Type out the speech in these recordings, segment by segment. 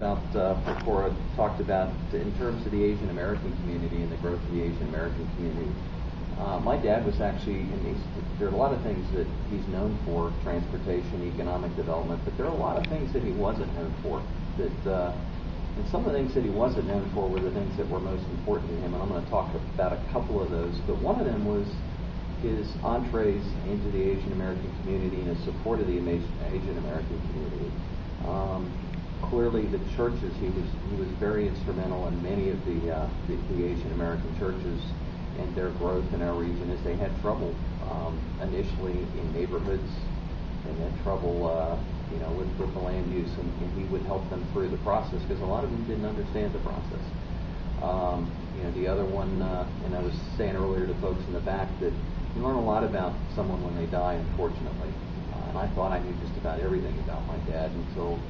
Before I talked about in terms of the Asian American community and the growth of the Asian American community. My dad was actually, there are a lot of things that he's known for, transportation, economic development, but there are a lot of things that he wasn't known for. And some of the things that he wasn't known for were the things that were most important to him, and I'm going to talk about a couple of those. But one of them was his entrees into the Asian American community and his support of the Asian American community. Clearly, the churches, he was very instrumental in many of the Asian American churches and their growth in our region, as they had trouble initially in neighborhoods, and had trouble with the land use, and he would help them through the process because a lot of them didn't understand the process. The other one, and I was saying earlier to folks in the back that you learn a lot about someone when they die, unfortunately. And I thought I knew just about everything about my dad until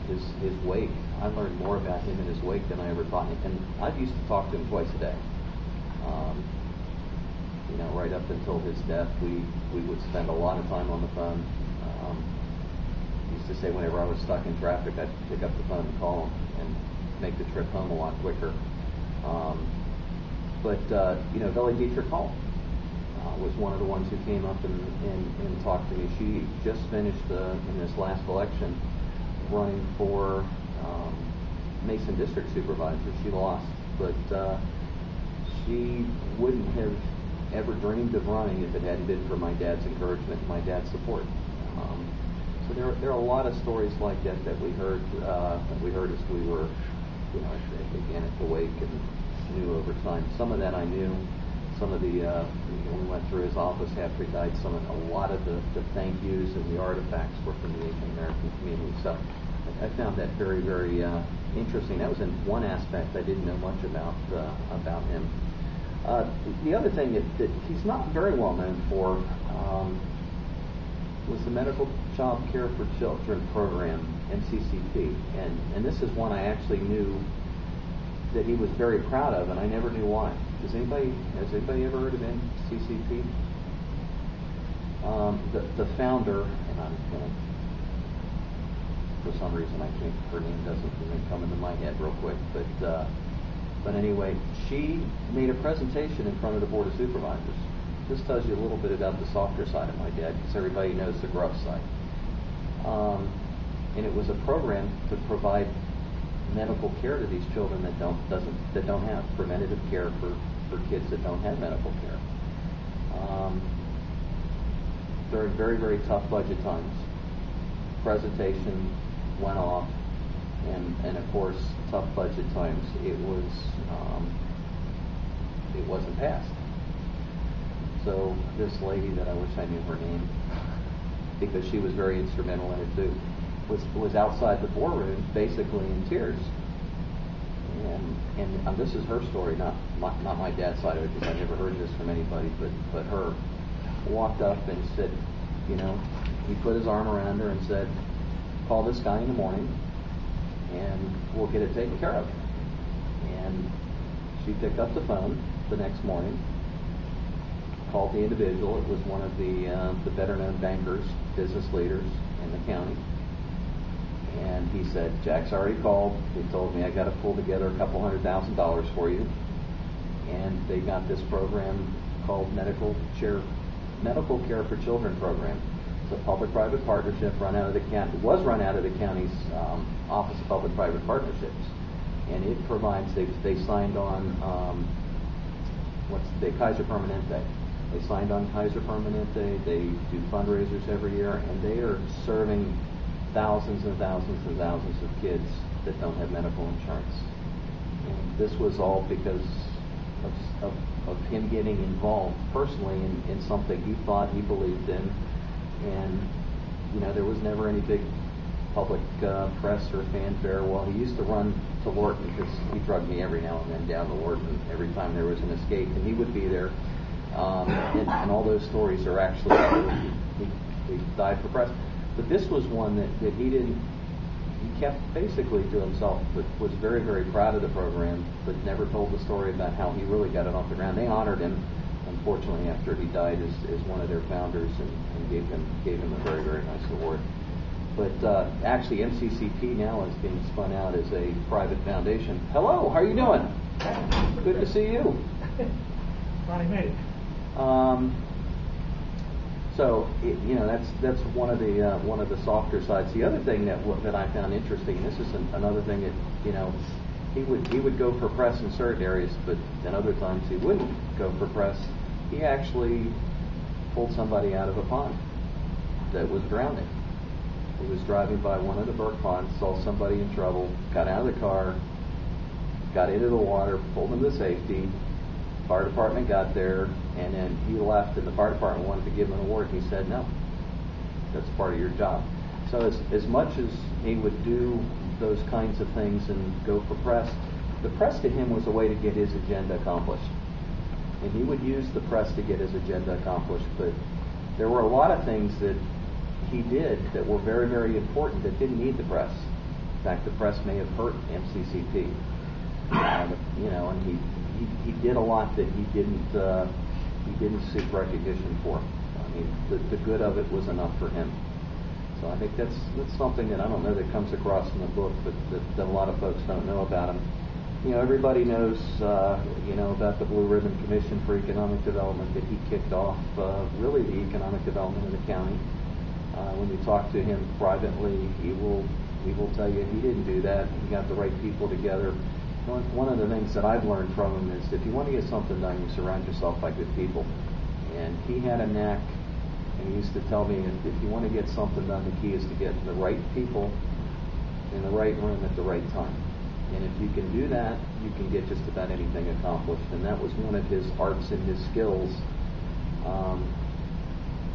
his wake. I learned more about him in his wake than I ever thought. And I used to talk to him twice a day. Right up until his death, we would spend a lot of time on the phone. Used to say whenever I was stuck in traffic, I'd pick up the phone and call him and make the trip home a lot quicker. Billy Dietrich Hall was one of the ones who came up and talked to me. She just finished in this last election running for Mason District Supervisor. She lost, but she wouldn't have ever dreamed of running if it hadn't been for my dad's encouragement and my dad's support. So there are a lot of stories like that we heard as we were again at the wake and knew over time. Some of that I knew. Some of the we went through his office after he died. A lot of the thank yous and the artifacts were from the Asian American community. So I found that very, very interesting. That was in one aspect I didn't know much about him. The other thing that he's not very well known for was the Medical Child Care for Children program, MCCP, and this is one I actually knew that he was very proud of, and I never knew why. Has anybody ever heard of MCCP? The founder, and I'm going to, for some reason I can't, her name doesn't even come into my head real quick, but anyway, she made a presentation in front of the Board of Supervisors. This tells you a little bit about the softer side of my dad, because everybody knows the gruff side. And it was a program to provide medical care to these children that don't have preventative care for kids that don't have medical care. During very, very tough budget times, presentation went off, and of course, tough budget times, it wasn't passed. So this lady that I wish I knew her name, because she was very instrumental in it too, was outside the boardroom basically in tears. And this is her story, not my dad's side of it, because I never heard this from anybody, but her. Walked up and said, he put his arm around her and said, call this guy in the morning and we'll get it taken care of. And she picked up the phone the next morning, called the individual. It was one of the better-known bankers, business leaders in the county. And he said, Jack's already called. He told me I got to pull together $200,000 for you. And they got this program called Medical Care for Children program. It's a public-private partnership run out of the county. It was run out of the county's Office of Public-Private Partnerships. And it provides, they signed on, Kaiser Permanente. They signed on Kaiser Permanente. They do fundraisers every year, and they are serving thousands and thousands and thousands of kids that don't have medical insurance. And this was all because of him getting involved personally in something he thought he believed in. And, there was never any big public press or fanfare. Well, he used to run to Lorton because he drugged me every now and then down to Lorton every time there was an escape, and he would be there. And all those stories are actually, he died for press. But this was one that he kept basically to himself, but was very, very proud of the program, but never told the story about how he really got it off the ground. They honored him, unfortunately, after he died as one of their founders and gave him a very, very nice award. But actually, MCCP now is being spun out as a private foundation. Hello, how are you doing? Good to see you. Finally made it. So that's one of the softer sides. The other thing that I found interesting, and this is another thing that he would go for press in certain areas, but then other times he wouldn't go for press. He actually pulled somebody out of a pond that was drowning. He was driving by one of the Burke ponds, saw somebody in trouble, got out of the car, got into the water, pulled them to safety. Fire department got there, and then he left, and the fire department wanted to give him an award. He said, no, that's part of your job. So as much as he would do those kinds of things and go for press, the press to him was a way to get his agenda accomplished. And he would use the press to get his agenda accomplished, but there were a lot of things that he did that were very, very important that didn't need the press. In fact, the press may have hurt MCCP. And he did a lot that he didn't seek recognition for. I mean, the good of it was enough for him. So I think that's something that I don't know that comes across in the book, but that a lot of folks don't know about him. Everybody knows about the Blue Ribbon Commission for Economic Development that he kicked off really the economic development of the county. When you talk to him privately, he will tell you he didn't do that. He got the right people together. One of the things that I've learned from him is if you want to get something done, you surround yourself by good people. And he had a knack, and he used to tell me, if you want to get something done, the key is to get the right people in the right room at the right time. And if you can do that, you can get just about anything accomplished. And that was one of his arts and his skills.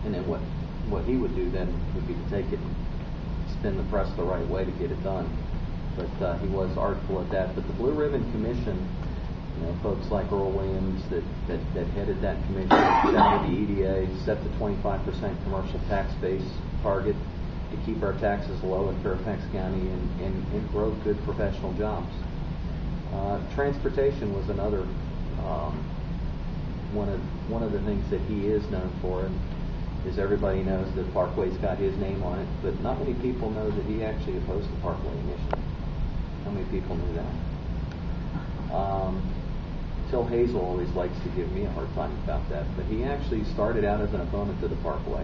And then what he would do then would be to take it and spin the press the right way to get it done. But he was artful at that. But the Blue Ribbon Commission, folks like Earl Williams that headed that commission, founded the EDA, set the 25% commercial tax base target to keep our taxes low in Fairfax County and grow good professional jobs. Transportation was another one of the things that he is known for, and is everybody knows that Parkway's got his name on it, but not many people know that he actually opposed the Parkway initially. How many people knew that? Till Hazel always likes to give me a hard time about that, but he actually started out as an opponent to the Parkway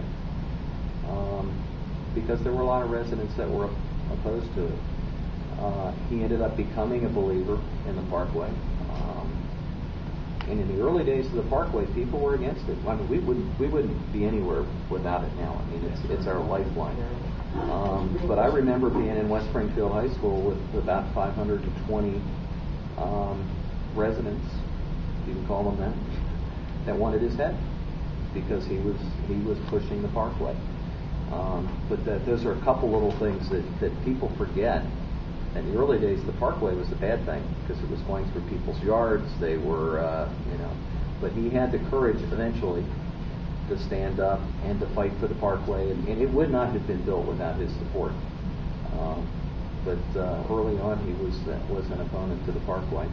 because there were a lot of residents that were opposed to it. He ended up becoming a believer in the Parkway. And in the early days of the Parkway, people were against it. I mean, we wouldn't be anywhere without it now. I mean, it's our lifeline. But I remember being in West Springfield High School with about 520 residents, if you can call them that wanted his head because he was pushing the Parkway. But those are a couple little things that people forget. In the early days, the Parkway was the bad thing because it was going through people's yards. They were, but he had the courage eventually to stand up and to fight for the Parkway, and it would not have been built without his support. But early on, he was an opponent to the Parkway.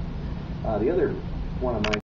The other one of my